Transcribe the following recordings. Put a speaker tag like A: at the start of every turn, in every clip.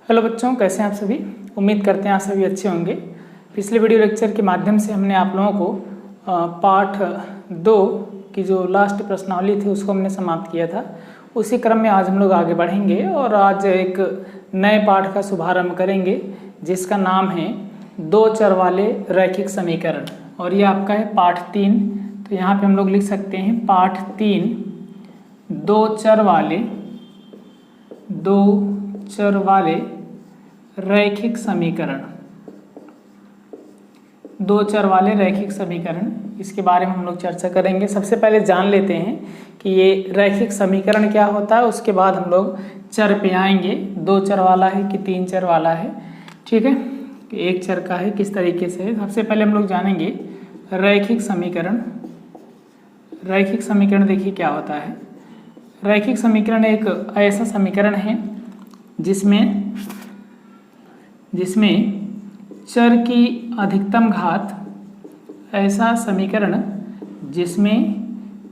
A: Hello बच्चों, कैसे हैं आप सभी। उम्मीद करते हैं आप सभी अच्छे होंगे। पिछले वीडियो लेक्चर के माध्यम से हमने आप लोगों को पाठ 2 की जो लास्ट प्रश्नावली थी उसको हमने समाप्त किया था। उसी क्रम में आज हम लोग आगे बढ़ेंगे और आज एक नए पाठ का शुभारंभ करेंगे जिसका नाम है 2 चर वाले रैखिक समीकरण, और ये आपका है पाठ 3। तो यहाँ पे हम लोग लिख सकते हैं पाठ 3 2 चर वाले रैखिक समीकरण। 2 चर वाले रैखिक समीकरण, इसके बारे में हम लोग चर्चा करेंगे। सबसे पहले जान लेते हैं कि ये रैखिक समीकरण क्या होता है, उसके बाद हम लोग चर पे आएंगे। 2 चर वाला है कि 3 चर वाला है, ठीक है, कि 1 चर का है, किस तरीके से है। सबसे पहले हम लोग जानेंगे रैखिक समीकरण। रैखिक समीकरण देखिए क्या होता है। रैखिक समीकरण एक ऐसा समीकरण है जिसमें चर की अधिकतम घात, ऐसा समीकरण जिसमें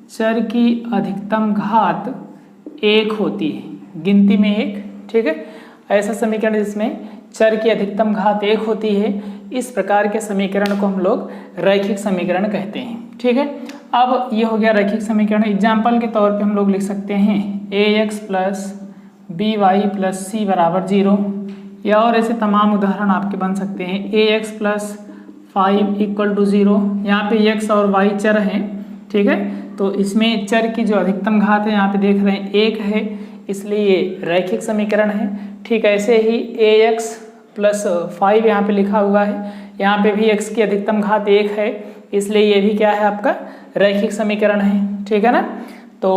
A: चर की अधिकतम घात 1 होती है, गिनती में 1, ठीक है। ऐसा समीकरण जिसमें चर की अधिकतम घात 1 होती है, इस प्रकार के समीकरण को हम लोग रैखिक समीकरण कहते हैं, ठीक है। अब ये हो गया रैखिक समीकरण। एग्जाम्पल के तौर पे हम लोग लिख सकते हैं ax + by + c = 0, या और ऐसे तमाम उदाहरण आपके बन सकते हैं। ax + 5 = 0। यहाँ पे x और y चर हैं, ठीक है। तो इसमें चर की जो अधिकतम घात है यहाँ पे देख रहे हैं 1 है, इसलिए ये रैखिक समीकरण है। ठीक ऐसे ही ax + 5 यहाँ पे लिखा हुआ है, यहाँ पे भी x की अधिकतम घात 1 है, इसलिए ये भी क्या है, आपका रैखिक समीकरण है, ठीक है ना। तो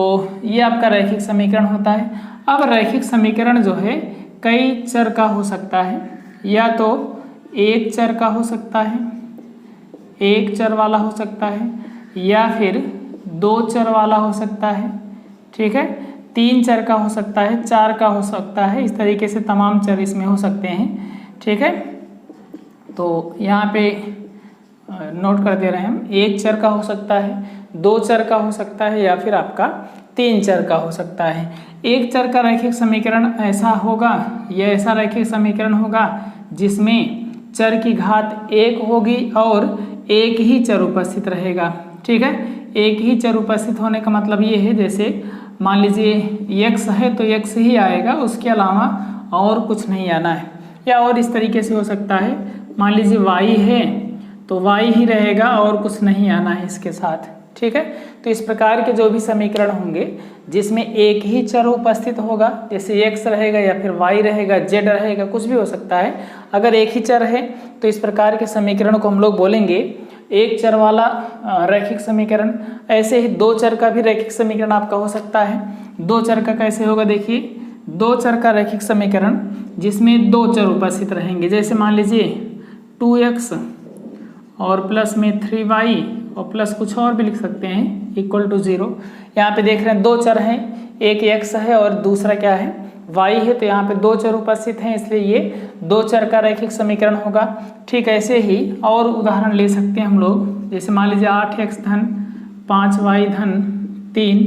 A: ये आपका रैखिक समीकरण होता है। अब रैखिक समीकरण जो है कई चर का हो सकता है, या तो 1 चर का हो सकता है, 1 चर वाला हो सकता है, या फिर 2 चर वाला हो सकता है, ठीक है, 3 चर का हो सकता है, 4 का हो सकता है। इस तरीके से तमाम चर इसमें हो सकते हैं, ठीक है। तो यहाँ पे नोट कर दे रहे हैं हम, 1 चर का हो सकता है, 2 चर का हो सकता है, या फिर आपका 3 चर का हो सकता है। 1 चर का रैखिक समीकरण ऐसा होगा, यह ऐसा रैखिक समीकरण होगा जिसमें चर की घात 1 होगी और 1 ही चर उपस्थित रहेगा, ठीक है। 1 ही चर उपस्थित होने का मतलब ये है, जैसे मान लीजिए x है तो x ही आएगा, उसके अलावा और कुछ नहीं आना है। या और इस तरीके से हो सकता है, मान लीजिए y है तो y ही रहेगा और कुछ नहीं आना है इसके साथ, ठीक है। तो इस प्रकार के जो भी समीकरण होंगे जिसमें 1 ही चर उपस्थित होगा, जैसे x रहेगा या फिर y रहेगा, z रहेगा, कुछ भी हो सकता है। अगर 1 ही चर है तो इस प्रकार के समीकरण को हम लोग बोलेंगे 1 चर वाला रैखिक समीकरण। ऐसे ही 2 चर का भी रैखिक समीकरण आपका हो सकता है। 2 चर का कैसे होगा, देखिए 2 चर का रैखिक समीकरण जिसमें 2 चर उपस्थित रहेंगे, जैसे मान लीजिए 2x और प्लस में 3y और प्लस कुछ और भी लिख सकते हैं = 0। यहाँ पे देख रहे हैं 2 चर हैं, एक x है और दूसरा क्या है, y है। तो यहाँ पे 2 चर उपस्थित हैं, इसलिए ये 2 चर का रैखिक समीकरण होगा। ठीक ऐसे ही और उदाहरण ले सकते हैं हम लोग, जैसे मान लीजिए 8x + 5y - 3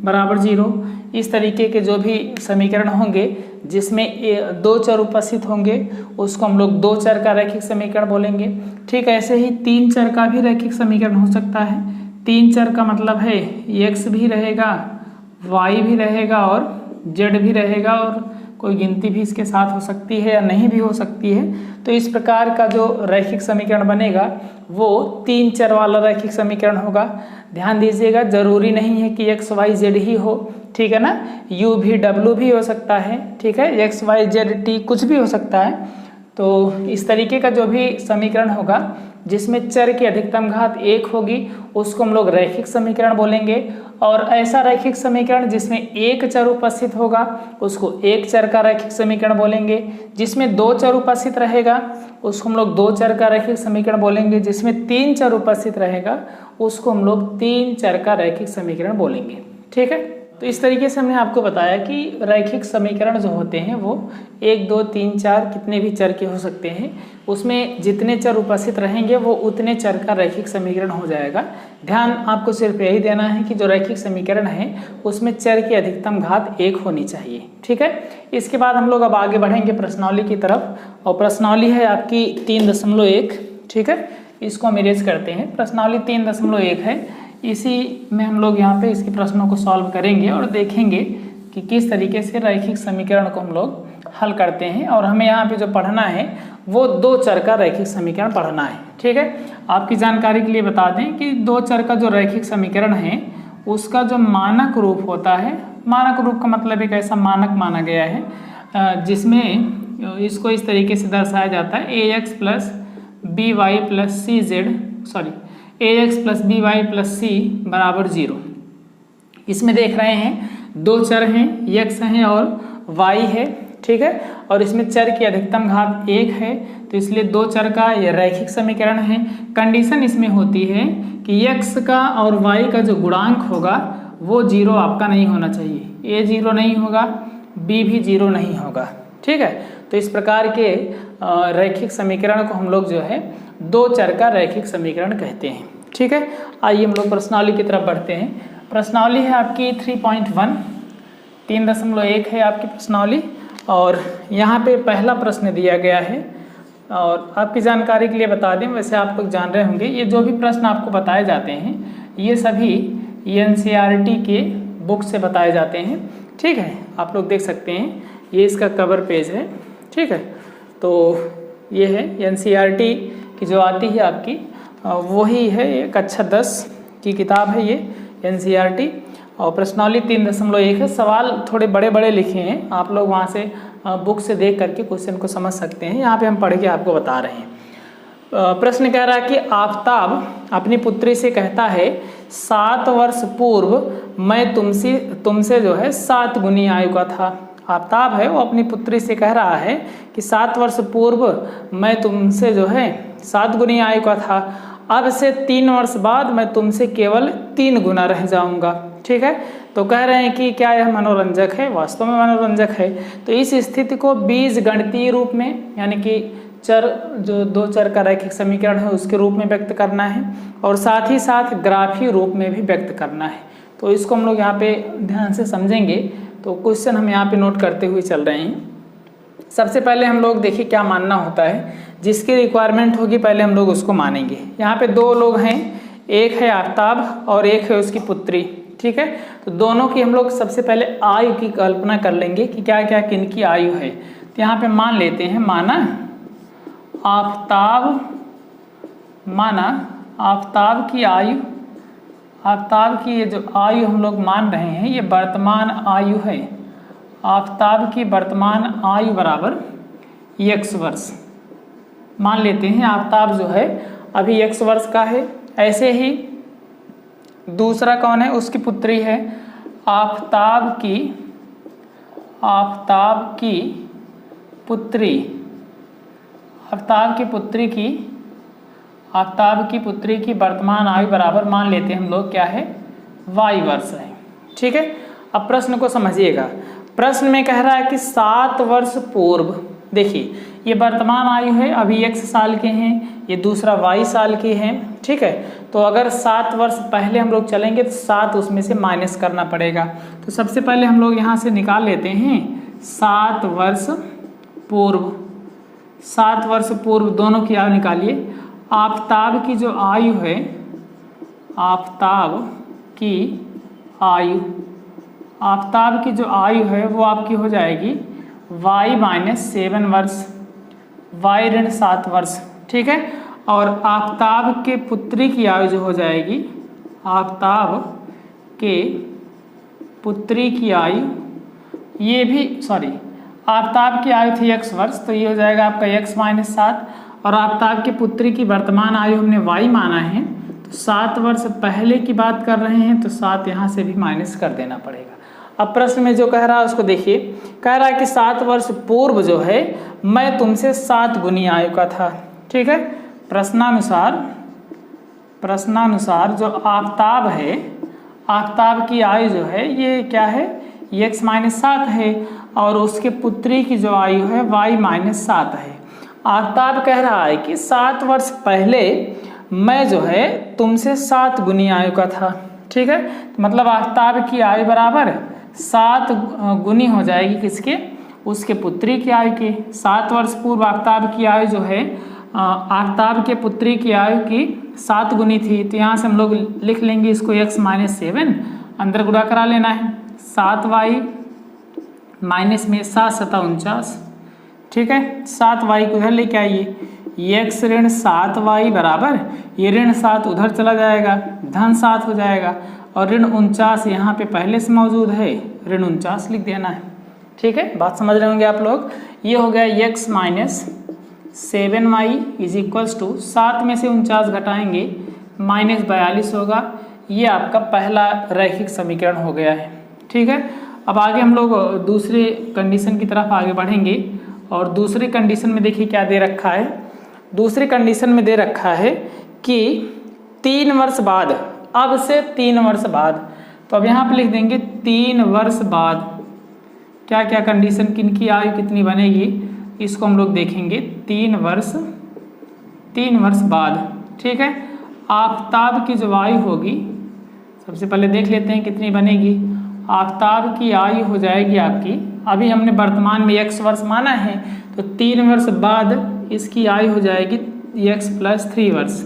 A: = 0। इस तरीके के जो भी समीकरण होंगे जिसमें 2 चर उपस्थित होंगे उसको हम लोग 2 चर का रैखिक समीकरण बोलेंगे। ठीक ऐसे ही 3 चर का भी रैखिक समीकरण हो सकता है। 3 चर का मतलब है x भी रहेगा, y भी रहेगा और z भी रहेगा, और कोई गिनती भी इसके साथ हो सकती है या नहीं भी हो सकती है। तो इस प्रकार का जो रैखिक समीकरण बनेगा वो 3 चर वाला रैखिक समीकरण होगा। ध्यान दीजिएगा, जरूरी नहीं है कि x y z ही हो, ठीक है ना, u भी w भी हो सकता है, ठीक है, x y z t कुछ भी हो सकता है। तो इस तरीके का जो भी समीकरण होगा जिसमें चर की अधिकतम घात 1 होगी उसको हम लोग रैखिक समीकरण बोलेंगे। और ऐसा रैखिक समीकरण जिसमें 1 चर उपस्थित होगा उसको 1 चर का रैखिक समीकरण बोलेंगे। जिसमें 2 चर उपस्थित रहेगा उसको हम लोग 2 चर का रैखिक समीकरण बोलेंगे। जिसमें 3 चर उपस्थित रहेगा उसको हम लोग 3 चर का रैखिक समीकरण बोलेंगे, ठीक है। तो इस तरीके से हमने आपको बताया कि रैखिक समीकरण जो होते हैं वो 1 2 3 4 कितने भी चर के हो सकते हैं, उसमें जितने चर उपस्थित रहेंगे वो उतने चर का रैखिक समीकरण हो जाएगा। ध्यान आपको सिर्फ यही देना है कि जो रैखिक समीकरण है उसमें चर की अधिकतम घात 1 होनी चाहिए। ठीक है, इसके बाद हम लोग अब आगे बढ़ेंगे प्रश्नावली की तरफ, और प्रश्नावली है आपकी 3.1। ठीक है, इसको हम इरेज करते हैं। प्रश्नावली 3.1 है, इसी में हम लोग यहाँ पे इसके प्रश्नों को सॉल्व करेंगे और देखेंगे कि किस तरीके से रैखिक समीकरण को हम लोग हल करते हैं। और हमें यहाँ पे जो पढ़ना है वो 2 चर का रैखिक समीकरण पढ़ना है। ठीक है, आपकी जानकारी के लिए बता दें कि 2 चर का जो रैखिक समीकरण है उसका जो मानक रूप होता है, मानक रूप का मतलब एक ऐसा मानक माना गया है जिसमें इसको इस तरीके से दर्शाया जाता है ax plus B Y plus C Z, sorry ax plus B Y plus C बराबर 0। इसमें देख रहे हैं 2 चर हैं, x हैं और y है। ठीक है, और इसमें चर की अधिकतम घात 1 है, तो इसलिए 2 चर का यह रैखिक समीकरण है। कंडीशन इसमें होती है कि x का और y का जो गुणांक होगा वो 0 आपका नहीं होना चाहिए, a 0 नहीं होगा, b भी 0 नहीं होगा। ठीक है, तो इस प्रकार के रैखिक समीकरण को हम लोग जो है 2 चर का रैखिक समीकरण कहते हैं। ठीक है, आइए हम लोग प्रश्नावली की तरफ बढ़ते हैं। प्रश्नावली है आपकी 3.1, 3.1 है आपकी प्रश्नावली, और यहाँ पे पहला प्रश्न दिया गया है। और आपकी जानकारी के लिए बता दें, वैसे आप लोग जान रहे होंगे ये जो भी प्रश्न आपको बताए जाते हैं ये सभी NCERT के बुक से बताए जाते हैं। ठीक है, आप लोग देख सकते हैं, ये इसका कवर पेज है। ठीक है, तो ये है NCERT की जो आती है आपकी वही है, ये कक्षा 10 की किताब है ये NCERT, और प्रश्नावली 3.1 है। सवाल थोड़े बड़े बड़े लिखे हैं, आप लोग वहाँ से बुक से देख करके क्वेश्चन को समझ सकते हैं। यहाँ पे हम पढ़ के आपको बता रहे हैं। प्रश्न कह रहा है कि आफताब अपनी पुत्री से कहता है 7 वर्ष पूर्व मैं तुमसे जो है 7 गुनी आयु का था। आफताब है वो अपनी पुत्री से कह रहा है कि 7 वर्ष पूर्व मैं तुमसे जो है 7 गुनी आयु का था, अब से 3 वर्ष बाद मैं तुमसे केवल 3 गुना रह जाऊंगा। ठीक है, तो कह रहे हैं कि क्या यह मनोरंजक है? वास्तव में मनोरंजक है। तो इस स्थिति को बीजगणितीय रूप में, यानी कि चर जो 2 चर का रैखिक समीकरण है उसके रूप में व्यक्त करना है, और साथ ही साथ ग्राफीय रूप में भी व्यक्त करना है। तो इसको हम लोग यहाँ पे ध्यान से समझेंगे। तो क्वेश्चन हम यहाँ पे नोट करते हुए चल रहे हैं। सबसे पहले हम लोग देखिए क्या मानना होता है, जिसकी रिक्वायरमेंट होगी पहले हम लोग उसको मानेंगे। यहाँ पे 2 लोग हैं, एक है आफताब और एक है उसकी पुत्री। ठीक है, तो दोनों की हम लोग सबसे पहले आयु की कल्पना कर लेंगे कि क्या क्या किनकी आयु है। तो यहाँ पे मान लेते हैं, माना आफताब की आयु, आफताब की ये जो आयु हम लोग मान रहे हैं ये वर्तमान आयु है। आफताब की वर्तमान आयु बराबर x वर्ष मान लेते हैं। आफताब जो है अभी x वर्ष का है। ऐसे ही दूसरा कौन है? उसकी पुत्री है। आफताब की पुत्री की वर्तमान आयु बराबर मान लेते हैं हम लोग क्या है? y वर्ष है। ठीक है, अब प्रश्न को समझिएगा। प्रश्न में कह रहा है कि 7 वर्ष पूर्व, देखिए ये वर्तमान आयु है, अभी x साल के हैं, ये दूसरा y साल के हैं। ठीक है, तो अगर 7 वर्ष पहले हम लोग चलेंगे तो 7 उसमें से माइनस करना पड़ेगा। तो सबसे पहले हम लोग यहाँ से निकाल लेते हैं 7 वर्ष पूर्व। 7 वर्ष पूर्व दोनों की आयु निकालिए। आफताब की जो आयु है, आफताब की जो आयु है वो आपकी हो जाएगी y माइनस 7 वर्ष, y ऋण 7 वर्ष। ठीक है, और आफताब के पुत्री की आयु जो हो जाएगी, आफताब के पुत्री की आयु, ये भी आफताब की आयु थी x वर्ष, तो ये हो जाएगा आपका x माइनस 7, और आफताब की पुत्री की वर्तमान आयु हमने y माना है, तो 7 वर्ष पहले की बात कर रहे हैं, तो 7 यहाँ से भी माइनस कर देना पड़ेगा। अब प्रश्न में जो कह रहा है उसको देखिए, कह रहा है कि 7 वर्ष पूर्व जो है मैं तुमसे 7 गुनी आयु का था। ठीक है, प्रश्नानुसार जो आफताब है, आफताब की आयु जो है ये क्या है, ये x-7 है, और उसके पुत्री की जो आयु है y-7 है। आफताब कह रहा है कि 7 वर्ष पहले मैं जो है तुमसे 7 गुनी आयु का था। ठीक है, तो मतलब आफताब की आयु बराबर 7 गुनी हो जाएगी किसके, उसके पुत्री की आयु के। 7 वर्ष पूर्व आफताब की आयु जो है आफताब के पुत्री की आयु की 7 गुनी थी, तो यहाँ से हम लोग लिख लेंगे इसको x-7, अंदर गुणा करा लेना है। 7y माइनस में 7 7 49, ठीक है। 7y को उधर लेके आइए, x ऋण 7y बराबर, ये ऋण 7 उधर चला जाएगा, धन 7 हो जाएगा, और ऋण 49 यहाँ पे पहले से मौजूद है, ऋण 49 लिख देना है। ठीक है, बात समझ रहे होंगे आप लोग। ये हो गया x-7y इज इक्वल्स टू 7 में से 49 घटाएंगे -42 होगा। ये आपका पहला रैखिक समीकरण हो गया है। ठीक है, अब आगे हम लोग दूसरे कंडीशन की तरफ आगे बढ़ेंगे, और दूसरी कंडीशन में देखिए क्या दे रखा है। दूसरी कंडीशन में दे रखा है कि 3 वर्ष बाद, अब से 3 वर्ष बाद, तो अब यहाँ पे लिख देंगे 3 वर्ष बाद क्या क्या कंडीशन, किनकी आयु कितनी बनेगी, इसको हम लोग देखेंगे। 3 वर्ष बाद, ठीक है, आफताब की जो आयु होगी, सबसे पहले देख लेते हैं कितनी बनेगी। आफताब की आयु हो जाएगी आपकी, अभी हमने वर्तमान में x वर्ष माना है, तो 3 वर्ष बाद इसकी आयु हो जाएगी x + 3 वर्ष।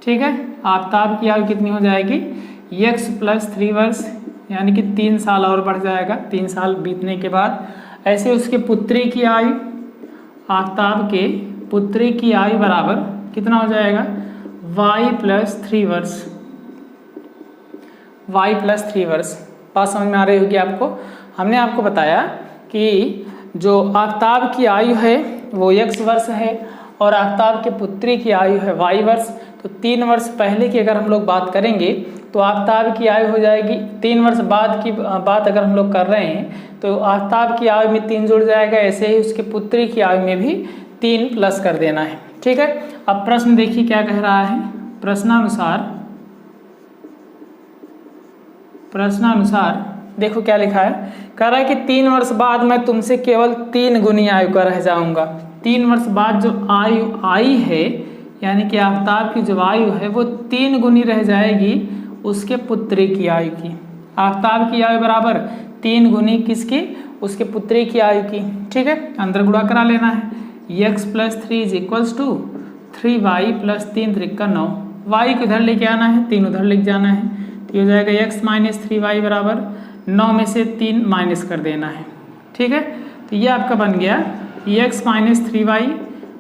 A: ठीक है, आफताब की आयु कितनी हो जाएगी, x + 3 वर्ष, यानी कि 3 साल और बढ़ जाएगा। 3 साल बीतने के बाद ऐसे उसके पुत्री की आयु, आफताब के पुत्री की आयु बराबर कितना हो जाएगा, y + 3 वर्ष, y + 3 वर्ष। बात समझ में आ रही होगी आपको। हमने आपको बताया कि जो आफताब की आयु है वो x वर्ष है, और आफताब के पुत्री की आयु है y वर्ष। तो 3 वर्ष पहले की अगर हम लोग बात करेंगे तो आफताब की आयु हो जाएगी, 3 वर्ष बाद की बात अगर हम लोग कर रहे हैं तो आफताब की आयु में 3 जुड़ जाएगा, ऐसे ही उसके पुत्री की आयु में भी 3 प्लस कर देना है। ठीक है, अब प्रश्न देखिए क्या कह रहा है। प्रश्नानुसार देखो क्या लिखा है, कह रहा है कि 3 वर्ष बाद मैं तुमसे केवल 3 गुनी आयु का रह जाऊंगा। 3 वर्ष बाद जो आयु आई है, यानी कि आफताब की जो आयु है वो 3 गुनी रह जाएगी उसके पुत्री की आयु की। आफताब की आयु बराबर 3 गुनी किसकी, उसके पुत्री की आयु की। ठीक है, अंदर गुणा करा लेना है। x + 3 is equals to 3y + 3 × 9, y को इधर लेके आना है, 3 उधर लेके जाना है, तो ये हो जाएगा x - 3y बराबर 9 में से 3 माइनस कर देना है। ठीक है, तो ये आपका बन गया x - 3y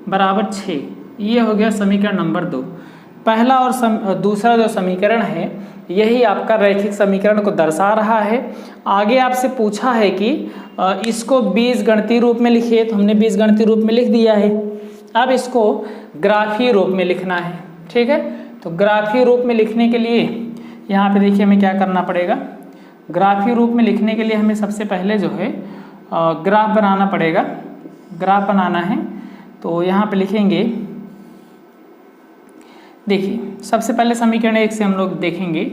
A: बराबर 6। ये हो गया समीकरण नंबर 2। पहला और दूसरा जो समीकरण है यही आपका रैखिक समीकरण को दर्शा रहा है। आगे आपसे पूछा है कि इसको बीजगणितीय रूप में लिखिए, तो हमने बीजगणितीय रूप में लिख दिया है। अब इसको ग्राफीय रूप में लिखना है। ठीक है, तो ग्राफीय रूप में लिखने के लिए यहाँ पे देखिए हमें क्या करना पड़ेगा। ग्राफीय रूप में लिखने के लिए हमें सबसे पहले जो है ग्राफ बनाना पड़ेगा। ग्राफ बनाना है तो यहाँ पे लिखेंगे, देखिए सबसे पहले समीकरण 1 से हम लोग देखेंगे।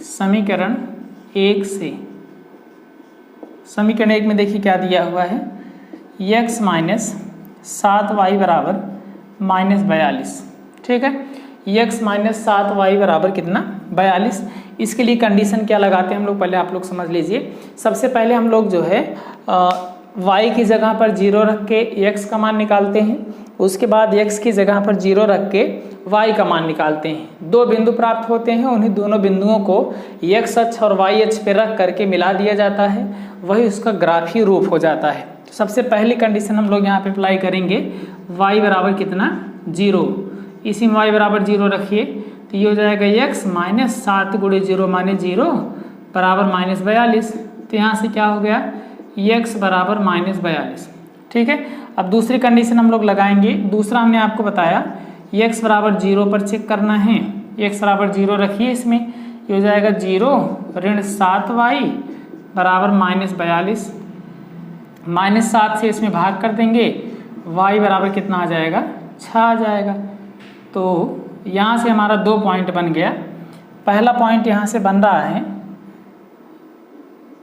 A: समीकरण 1 से, समीकरण 1 में देखिए क्या दिया हुआ है, x - 7y बराबर -42। ठीक है, x - 7y बराबर कितना, 42। इसके लिए कंडीशन क्या लगाते हैं हम लोग, पहले आप लोग समझ लीजिए। सबसे पहले हम लोग जो है y की जगह पर 0 रख के x का मान निकालते हैं, उसके बाद x की जगह पर 0 रख के y का मान निकालते हैं। 2 बिंदु प्राप्त होते हैं, उन्हीं दोनों बिंदुओं को x अक्ष और y अक्ष पर रख करके मिला दिया जाता है, वही उसका ग्राफीय रूप हो जाता है। तो सबसे पहली कंडीशन हम लोग यहाँ पे अप्लाई करेंगे, y बराबर कितना, 0। इसी में y बराबर 0 रखिए, तो ये हो जाएगा x - 7 × 0 माने 0 बराबर -42। तो यहाँ से क्या हो गया, x बराबर -42। ठीक है, अब दूसरी कंडीशन हम लोग लगाएंगे। दूसरा हमने आपको बताया x बराबर 0 पर चेक करना है। x बराबर 0 रखिए, इसमें ये हो जाएगा 0 ऋण 7y बराबर -42। -7 से इसमें भाग कर देंगे, y बराबर कितना आ जाएगा, 6 आ जाएगा। तो यहाँ से हमारा 2 पॉइंट बन गया। पहला पॉइंट यहाँ से बन रहा है,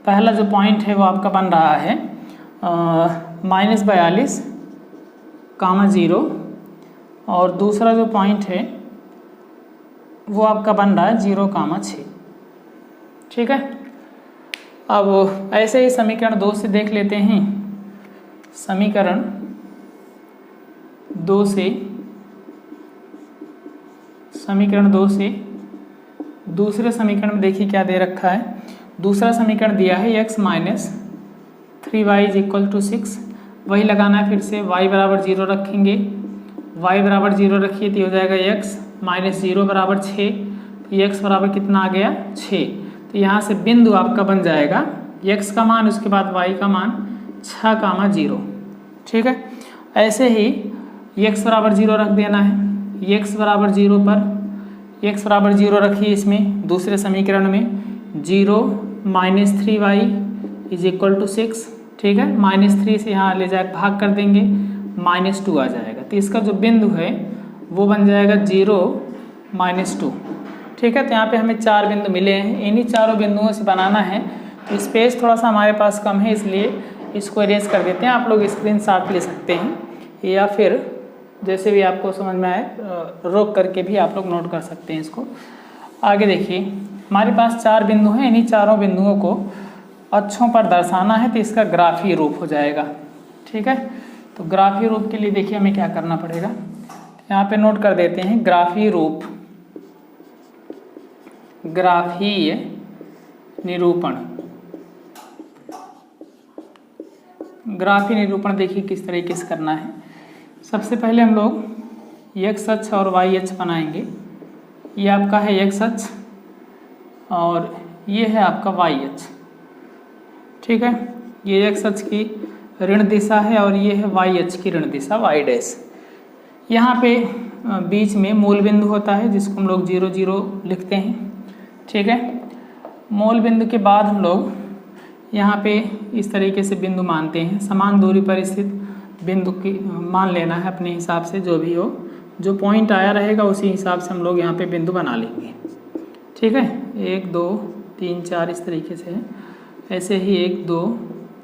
A: पहला जो पॉइंट है वो आपका बन रहा है -42, 0 और दूसरा जो पॉइंट है वो आपका बन रहा है 0, 6। ठीक है। अब ऐसे ही समीकरण 2 से देख लेते हैं। समीकरण 2 से दूसरे समीकरण में देखिए क्या दे रखा है। दूसरा समीकरण दिया है x - 3y = 6। वही लगाना है फिर से, y = 0 रखेंगे, y = 0 रखिए तो हो जाएगा x - 0 = 6। तो x बराबर कितना आ गया 6। तो यहाँ से बिंदु आपका बन जाएगा x का मान, उसके बाद y का मान 6, 0। ठीक है। ऐसे ही x = 0 रख देना है। x = 0 पर x = 0 रखिए इसमें दूसरे समीकरण में, 0 - 3y = 6। ठीक है। -3 से यहाँ ले जाकर भाग कर देंगे, -2 आ जाएगा। तो इसका जो बिंदु है वो बन जाएगा 0, -2। ठीक है। तो यहाँ पे हमें 4 बिंदु मिले हैं, इन्हीं चारों बिंदुओं से बनाना है। तो स्पेस थोड़ा सा हमारे पास कम है, इसलिए इसको इरेज कर देते हैं। आप लोग स्क्रीनशॉट ले सकते हैं या फिर जैसे भी आपको समझ में आए रोक करके भी आप लोग नोट कर सकते हैं इसको। आगे देखिए, हमारे पास 4 बिंदु हैं, इन्हीं चारों बिंदुओं को अक्षों पर दर्शाना है, तो इसका ग्राफीय रूप हो जाएगा। ठीक है। तो ग्राफीय रूप के लिए देखिए हमें क्या करना पड़ेगा, यहाँ पे नोट कर देते हैं ग्राफीय रूप, ग्राफीय निरूपण। ग्राफीय निरूपण देखिए किस तरीके से करना है। सबसे पहले हम लोग x अक्ष और y अक्ष बनाएंगे। ये आपका है x अक्ष और ये है आपका y अक्ष। ठीक है। ये x अक्ष की ऋण दिशा है और ये है y अक्ष की ऋण दिशा, y'। यहाँ पे बीच में मूल बिंदु होता है जिसको हम लोग 0, 0 लिखते हैं। ठीक है। मूल बिंदु के बाद हम लोग यहाँ पे इस तरीके से बिंदु मानते हैं। समान दूरी पर स्थित बिंदु की मान लेना है अपने हिसाब से, जो भी हो, जो पॉइंट आया रहेगा उसी हिसाब से हम लोग यहाँ पे बिंदु बना लेंगे। ठीक है। 1, 2, 3, 4 इस तरीके से है। ऐसे ही 1, 2,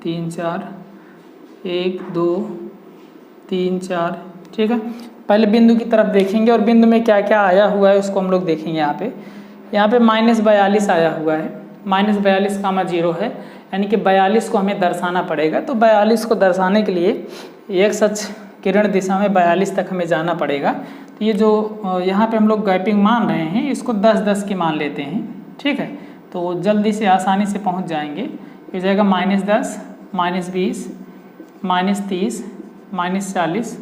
A: 3, 4, 1, 2, 3, 4। ठीक है। पहले बिंदु की तरफ देखेंगे और बिंदु में क्या क्या आया हुआ है उसको हम लोग देखेंगे। यहाँ पे -42 आया हुआ है, -42, 0 है, यानी कि 42 को हमें दर्शाना पड़ेगा। तो 42 को दर्शाने के लिए x अक्ष किरण दिशा में 42 तक हमें जाना पड़ेगा। तो ये जो यहाँ पे हम लोग गैपिंग मान रहे हैं इसको 10, 10 की मान लेते हैं। ठीक है। तो जल्दी से आसानी से पहुँच जाएंगे। ये जाएगा -10, -20, -30, -40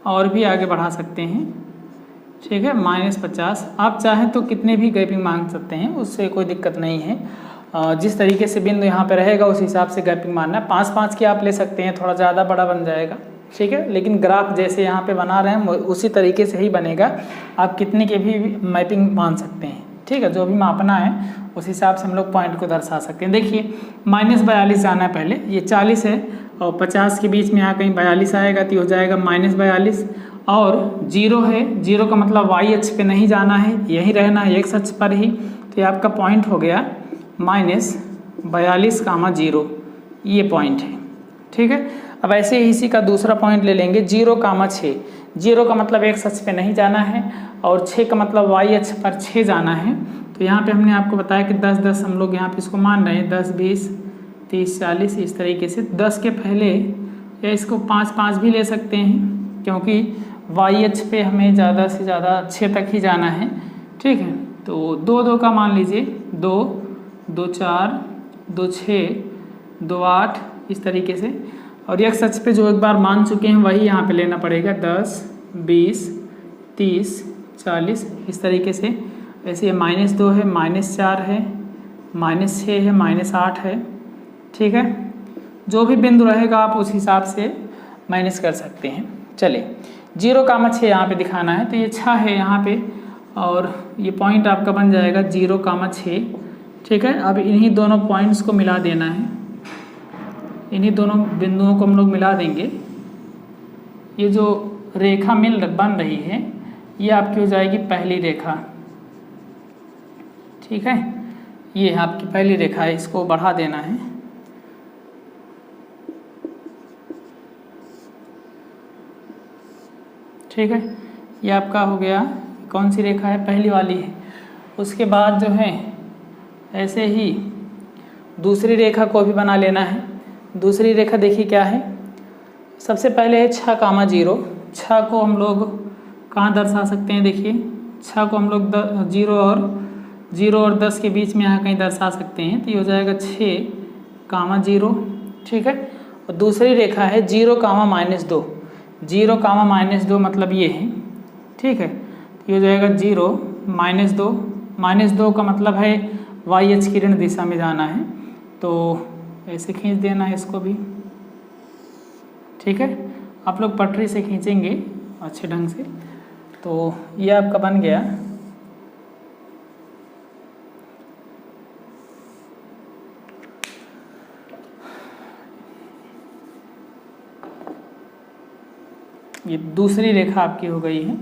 A: और भी आगे बढ़ा सकते हैं। ठीक है। -50। आप चाहें तो कितने भी गैपिंग मांग सकते हैं, उससे कोई दिक्कत नहीं है। जिस तरीके से बिंदु यहाँ पे रहेगा उस हिसाब से गैपिंग मारना है। 5, 5 की आप ले सकते हैं, थोड़ा ज़्यादा बड़ा बन जाएगा। ठीक है। लेकिन ग्राफ जैसे यहाँ पे बना रहे हैं उसी तरीके से ही बनेगा, आप कितने के भी मैपिंग मान सकते हैं। ठीक है। जो भी मापना है उस हिसाब से हम लोग पॉइंट को दर्शा सकते हैं। देखिए -42 जाना है, पहले ये 40 है और 50 के बीच में यहाँ कहीं 42 आएगा तो हो जाएगा -42 और 0 है। 0 का मतलब y अक्ष पे नहीं जाना है, यहीं रहना है x अक्ष पर ही। तो ये आपका पॉइंट हो गया -42, 0, ये पॉइंट है। ठीक है। अब ऐसे ही इसी का दूसरा पॉइंट ले लेंगे 0, 6। 0 का मतलब x अक्ष पे नहीं जाना है और 6 का मतलब y अक्ष पर 6 जाना है। तो यहाँ पे हमने आपको बताया कि 10, 10 हम लोग यहाँ पे इसको मान रहे हैं, 10, 20, 30, 40 इस तरीके से। 10 के पहले या इसको 5, 5 भी ले सकते हैं क्योंकि y अक्ष पे हमें ज़्यादा से ज़्यादा 6 तक ही जाना है। ठीक है। तो 2, 2 का मान लीजिए, 2, 2, 4, 2, 6, 2, 8 इस तरीके से। और x अक्ष पे जो एक बार मान चुके हैं वही यहाँ पे लेना पड़ेगा, 10, 20, 30, 40 इस तरीके से। ऐसे -2 है, -4 है, -6 है, -8 है। ठीक है। जो भी बिंदु रहेगा आप उस हिसाब से मैनेज कर सकते हैं। चलिए 0, 6 यहाँ पे दिखाना है, तो ये 6 है यहाँ पे और ये पॉइंट आपका बन जाएगा 0, 6। ठीक है। अब इन्हीं दोनों पॉइंट्स को मिला देना है, इन्हीं दोनों बिंदुओं को हम लोग मिला देंगे। ये जो रेखा बन रही है ये आपकी हो जाएगी पहली रेखा। ठीक है, ये आपकी पहली रेखा है, इसको बढ़ा देना है। ठीक है, ये आपका हो गया, कौन सी रेखा है, पहली वाली है। उसके बाद जो है ऐसे ही दूसरी रेखा को भी बना लेना है। दूसरी रेखा देखिए क्या है, सबसे पहले है 6,0। 6 को हम लोग कहाँ दर्शा सकते हैं, देखिए 6 को हम लोग 0 और 10 के बीच में यहाँ कहीं दर्शा सकते हैं, तो ये हो जाएगा 6,0। ठीक है, और दूसरी रेखा है 0,-2। 0,-2 मतलब ये है। ठीक है, तो ये हो जाएगा 0-2। -2 का मतलब है YH किरण दिशा में जाना है, तो ऐसे खींच देना है इसको भी। ठीक है, आप लोग पटरी से खींचेंगे अच्छे ढंग से, तो ये आपका बन गया। ये दूसरी रेखा आपकी हो गई है।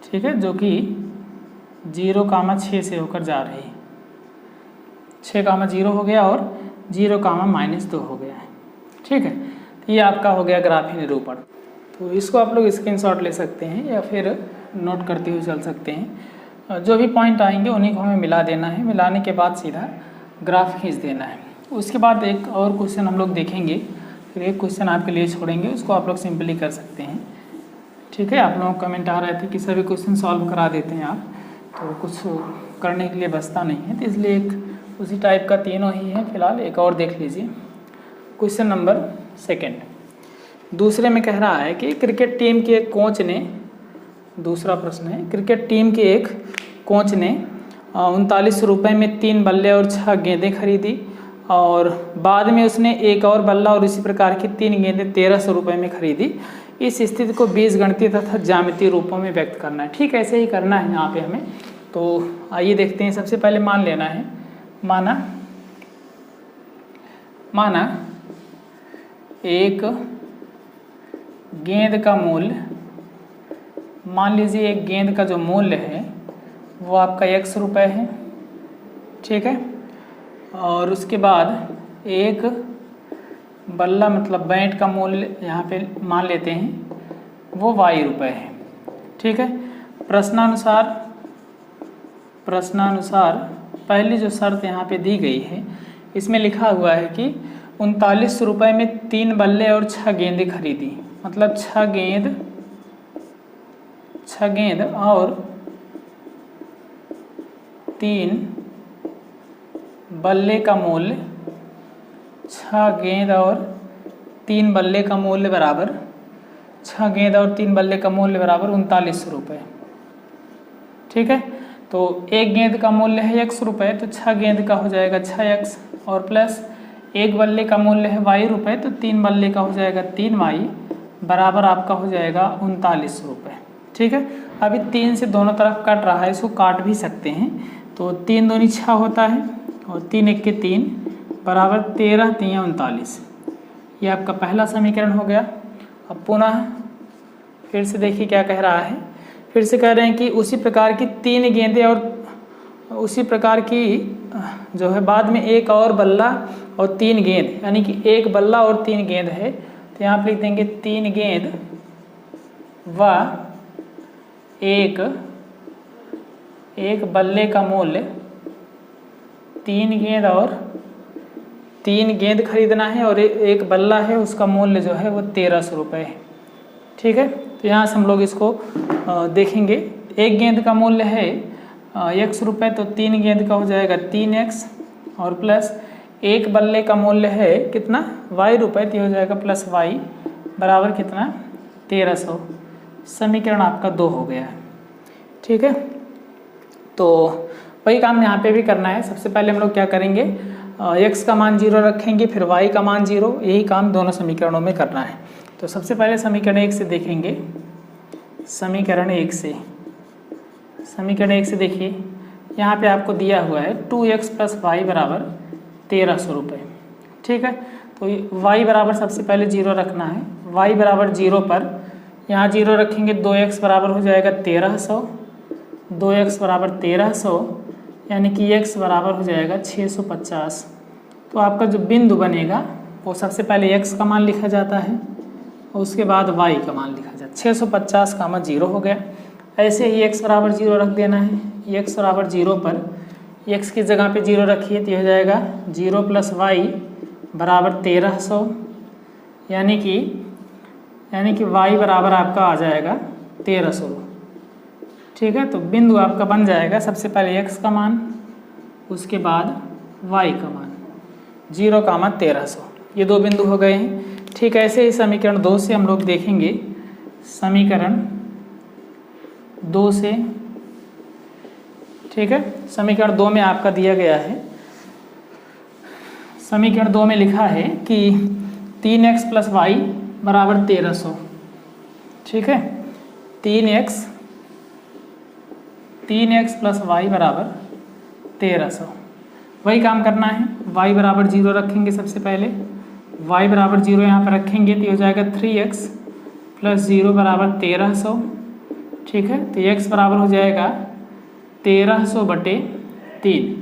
A: ठीक है, जो कि 0,6 से होकर जा रही है। 6,0 हो गया और 0,-2 हो गया है। ठीक है, तो ये आपका हो गया ग्राफी निरूपण। तो इसको आप लोग स्क्रीनशॉट ले सकते हैं या फिर नोट करते हुए चल सकते हैं। जो भी पॉइंट आएंगे उन्हीं को हमें मिला देना है, मिलाने के बाद सीधा ग्राफ खींच देना है। उसके बाद एक और क्वेश्चन हम लोग देखेंगे, फिर एक क्वेश्चन आपके लिए छोड़ेंगे, उसको आप लोग सिंपली कर सकते हैं। ठीक है, आप लोगों को कमेंट आ रहे थे कि सभी क्वेश्चन सॉल्व करा देते हैं आप, तो कुछ करने के लिए बचता नहीं है, तो इसलिए एक उसी टाइप का तीनों ही है। फिलहाल एक और देख लीजिए, क्वेश्चन नंबर 2। दूसरे में कह रहा है कि क्रिकेट टीम के एक कोच ने, दूसरा प्रश्न है, क्रिकेट टीम के एक कोच ने 39 रुपये में 3 बल्ले और 6 गेंदें खरीदी, और बाद में उसने एक और बल्ला और इसी प्रकार की 3 गेंदें 1300 रुपये में खरीदी। इस स्थिति को बीजगणितीय तथा ज्यामितीय रूपों में व्यक्त करना है। ठीक, ऐसे ही करना है यहाँ पे हमें। तो आइए देखते हैं। सबसे पहले मान लेना है, माना एक गेंद का मूल्य, मान लीजिए एक गेंद का जो मूल्य है वो आपका x रुपये है। ठीक है, और उसके बाद एक बल्ला मतलब बैट का मूल्य यहाँ पे मान लेते हैं वो y रुपये है। ठीक है, प्रश्नानुसार पहली जो शर्त यहाँ पे दी गई है, इसमें लिखा हुआ है कि 39 रुपये में 3 बल्ले और 6 गेंदें खरीदी, मतलब 6 गेंद और 3 बल्ले का मूल्य, 6 गेंद और 3 बल्ले का मूल्य बराबर, 6 गेंद और 3 बल्ले का मूल्य बराबर 39 रुपये। ठीक है, तो एक गेंद का मूल्य है x रुपये, तो 6 गेंद का हो जाएगा 6x, और प्लस एक बल्ले का मूल्य है y रुपये, तो 3 बल्ले का हो जाएगा 3y, बराबर आपका हो जाएगा 39 रुपये। ठीक है, अभी 3 से दोनों तरफ कट रहा है, इसको काट भी सकते हैं, तो 3 दूनी 6 होता है और 3 एक के 3 बराबर 13 3 39। ये आपका पहला समीकरण हो गया। अब पुनः फिर से देखिए क्या कह रहा है, फिर से कह रहे हैं कि उसी प्रकार की 3 गेंदें और उसी प्रकार की जो है बाद में एक और बल्ला और 3 गेंद, यानी कि एक बल्ला और 3 गेंद है, तो यहाँ पर लिख देंगे 3 गेंद व एक बल्ले का मूल्य, 3 गेंद और 3 गेंद खरीदना है और एक बल्ला है, उसका मूल्य जो है वो 1300 रुपये है। ठीक है, तो यहाँ से हम लोग इसको देखेंगे। एक गेंद का मूल्य है x रुपये, तो 3 गेंद का हो जाएगा 3x, और प्लस एक बल्ले का मूल्य है कितना y रुपये, तो हो जाएगा प्लस y बराबर कितना 1300। समीकरण आपका 2 हो गया है। ठीक है, तो वही काम यहाँ पे भी करना है। सबसे पहले हम लोग क्या करेंगे, x का मान 0 रखेंगे, फिर y का मान 0, यही काम दोनों समीकरणों में करना है। तो सबसे पहले समीकरण 1 से देखेंगे। समीकरण 1 से देखिए, यहाँ पे आपको दिया हुआ है 2x + y बराबर 1300 रुपये। ठीक है, तो y बराबर सबसे पहले 0 रखना है। y बराबर 0 पर यहाँ 0 रखेंगे, 2x बराबर हो जाएगा 1300, 2x बराबर 1300 यानी कि x बराबर हो जाएगा 650। तो आपका जो बिंदु बनेगा वो सबसे पहले x का मान लिखा जाता है और उसके बाद y का मान लिखा जाता है। 650 कामा 0 हो गया। ऐसे ही x बराबर 0 रख देना है। x बराबर 0 पर x की जगह पे 0 रखिए तो ये हो जाएगा 0 + y बराबर 1300, यानी कि y बराबर आपका आ जाएगा 1300। ठीक है, तो बिंदु आपका बन जाएगा सबसे पहले x का मान, उसके बाद y का मान 0, 1300। ये दो बिंदु हो गए हैं। ठीक है, ऐसे ही समीकरण 2 से हम लोग देखेंगे। समीकरण 2 से, ठीक है, समीकरण 2 में आपका दिया गया है, समीकरण 2 में लिखा है कि 3x + y बराबर 1300। ठीक है, 3x + y बराबर 1300। वही काम करना है। y बराबर 0 रखेंगे सबसे पहले, y बराबर 0 यहाँ पर रखेंगे तो ये हो जाएगा 3x + 0 बराबर 1300। ठीक है, तो x बराबर हो जाएगा 1300/3।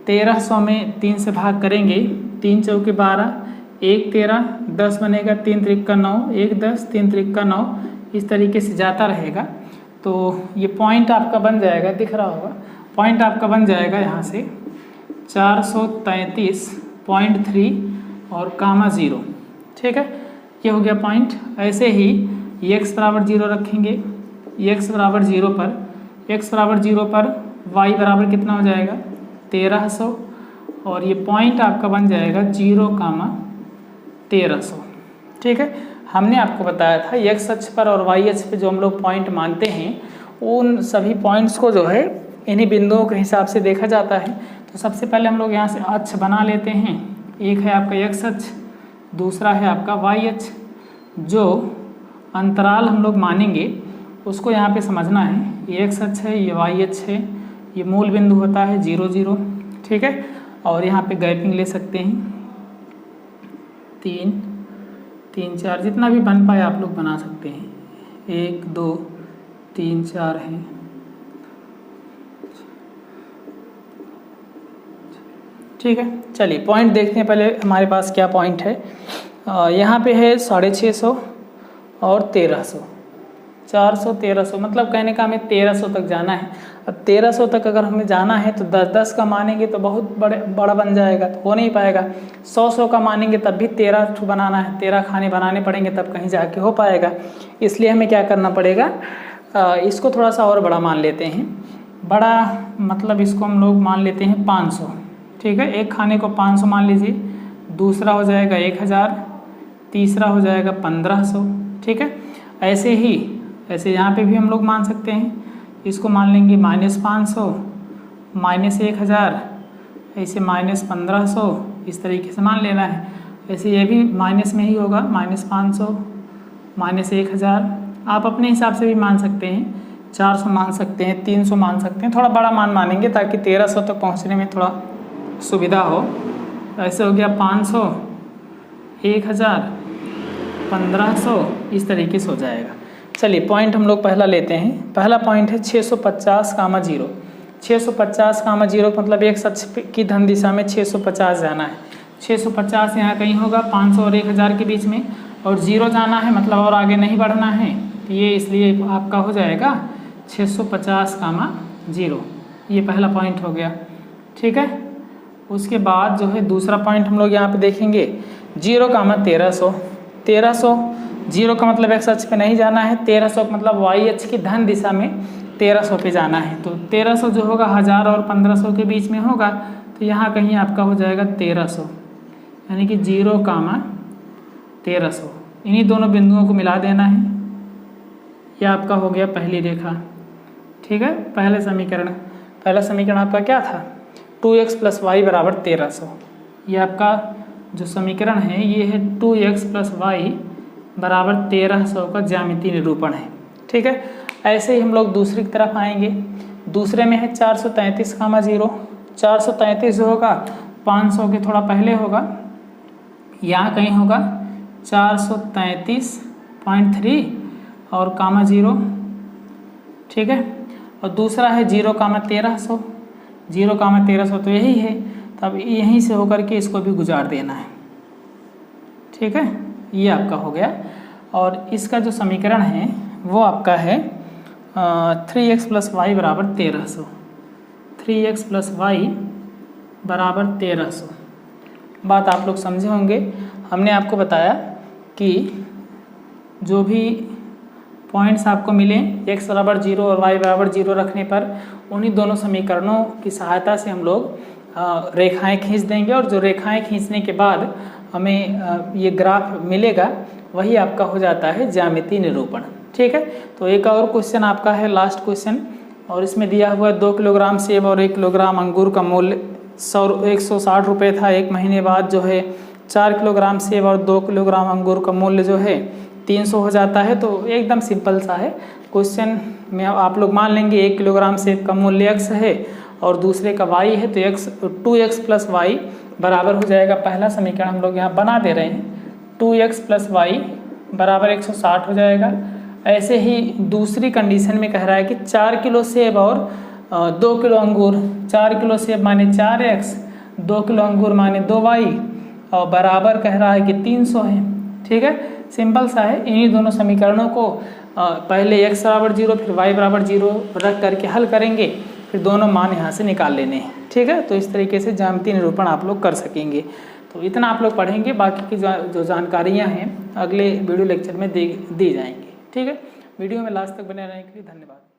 A: 1300 में 3 से भाग करेंगे, 3 चौके 12, 1 13, 10 बनेगा, 3 त्रिक 9, 1 10, 3 त्रिक 9, इस तरीके से जाता रहेगा। तो ये पॉइंट आपका बन जाएगा, दिख रहा होगा, पॉइंट आपका बन जाएगा यहाँ से 433.3 और कामा 0। ठीक है, ये हो गया पॉइंट। ऐसे ही x बराबर 0 रखेंगे, x बराबर 0 पर y बराबर कितना हो जाएगा 1300, और ये पॉइंट आपका बन जाएगा 0, 1300। ठीक है, हमने आपको बताया था x अक्ष पर और y अक्ष पे जो हम लोग पॉइंट मानते हैं उन सभी पॉइंट्स को जो है इन्हीं बिंदुओं के हिसाब से देखा जाता है। तो सबसे पहले हम लोग यहाँ से अक्ष बना लेते हैं। एक है आपका x अक्ष, दूसरा है आपका y अक्ष। जो अंतराल हम लोग मानेंगे उसको यहाँ पे समझना है। ये x अक्ष है, ये y अक्ष है, ये मूल बिंदु होता है 0 0। ठीक है, और यहाँ पे गैपिंग ले सकते हैं 3 3 4, जितना भी बन पाए आप लोग बना सकते हैं। 1 2 3 4 है। ठीक है, चलिए पॉइंट देखते हैं पहले हमारे पास क्या पॉइंट है। यहाँ पे है 650 और 1300, 400 1300, मतलब कहने का हमें 1300 तक जाना है। अब 1300 तक अगर हमें जाना है तो 10 का मानेंगे तो बहुत बड़ा बन जाएगा, तो हो नहीं पाएगा। 100 का मानेंगे तब भी 13 बनाना है, 13 खाने बनाने पड़ेंगे तब कहीं जाके हो पाएगा। इसलिए हमें क्या करना पड़ेगा, इसको थोड़ा सा और बड़ा मान लेते हैं। बड़ा मतलब इसको हम लोग मान लेते हैं 500। ठीक है, एक खाने को 500 मान लीजिए, दूसरा हो जाएगा 1000, तीसरा हो जाएगा 1500। ठीक है, ऐसे यहाँ पे भी हम लोग मान सकते हैं। इसको मान लेंगे -500, -1000, ऐसे -1500, इस तरीके से मान लेना है। ऐसे ये भी माइनस में ही होगा, -500, -1000। आप अपने हिसाब से भी मान सकते हैं, 400 मान सकते हैं, 300 मान सकते हैं। थोड़ा बड़ा मान मानेंगे ताकि 1300 तक पहुँचने में थोड़ा सुविधा हो। ऐसे हो गया 500, 1000, 1500, इस तरीके से हो जाएगा। चलिए पॉइंट हम लोग पहला लेते हैं। पहला पॉइंट है 650, 0। 650, 0 मतलब x अक्ष की धन दिशा में 650 जाना है। 650 यहाँ कहीं होगा 500 और 1000 के बीच में, और 0 जाना है मतलब और आगे नहीं बढ़ना है। तो ये इसलिए आपका हो जाएगा 650, 0। ये पहला पॉइंट हो गया। ठीक है, उसके बाद जो है दूसरा पॉइंट हम लोग यहाँ पे देखेंगे 0, 1300। 1300, 0 का मतलब x अक्ष पे नहीं जाना है, 1300 का मतलब y अक्ष की धन दिशा में 1300 पे जाना है। तो 1300 जो होगा 1000 और 1500 के बीच में होगा, तो यहाँ कहीं आपका हो जाएगा 1300, यानी कि 0, 1300। इन्हीं दोनों बिंदुओं को मिला देना है। यह आपका हो गया पहली रेखा। ठीक है, पहला समीकरण आपका क्या था, 2x + y बराबर 1300। ये आपका जो समीकरण है ये है 2x + y बराबर 1300 का ज्यामितीय निरूपण है। ठीक है, ऐसे ही हम लोग दूसरी तरफ आएंगे। दूसरे में है 433, 0। 433 जो होगा 500 के थोड़ा पहले होगा, यहाँ कहीं होगा 433.3 और 0। ठीक है, और दूसरा है 0, 1300। 0, 1300 तो यही है, तो अब यहीं से होकर के इसको भी गुजार देना है। ठीक है, ये आपका हो गया। और इसका जो समीकरण है वो आपका है 3x + y = 1300। 3x + y = 1300। बात आप लोग समझे होंगे। हमने आपको बताया कि जो भी पॉइंट्स आपको मिले x = 0 और y = 0 रखने पर उन्हीं दोनों समीकरणों की सहायता से हम लोग रेखाएं खींच देंगे, और जो रेखाएं खींचने के बाद हमें ये ग्राफ मिलेगा वही आपका हो जाता है ज्यामितीय निरूपण। ठीक है, तो एक और क्वेश्चन आपका है, लास्ट क्वेश्चन, और इसमें दिया हुआ है 2 किलोग्राम सेब और 1 किलोग्राम अंगूर का मूल्य 160 रुपये था। 1 महीने बाद जो है 4 किलोग्राम सेब और 2 किलोग्राम अंगूर का मूल्य जो है 300 हो जाता है। तो एकदम सिंपल सा है क्वेश्चन में, आप लोग मान लेंगे 1 किलोग्राम सेब का मूल्य x है और दूसरे का y है, तो 2x + y बराबर हो जाएगा। पहला समीकरण हम लोग यहाँ बना दे रहे हैं, 2x + y = 160 हो जाएगा। ऐसे ही दूसरी कंडीशन में कह रहा है कि 4 किलो सेब और 2 किलो अंगूर, 4 किलो सेब माने 4x, 2 किलो अंगूर माने 2y, और बराबर कह रहा है कि 300 है। ठीक है, सिंपल सा है। इन्हीं दोनों समीकरणों को पहले x = 0 फिर y = 0 रख करके हल करेंगे, फिर दोनों मान यहाँ से निकाल लेने हैं। ठीक है, तो इस तरीके से ज्यामितीय निरूपण आप लोग कर सकेंगे। तो इतना आप लोग पढ़ेंगे, बाकी की जो जानकारियाँ हैं अगले वीडियो लेक्चर में दी जाएंगी। ठीक है, वीडियो में लास्ट तक बने रहने के लिए धन्यवाद।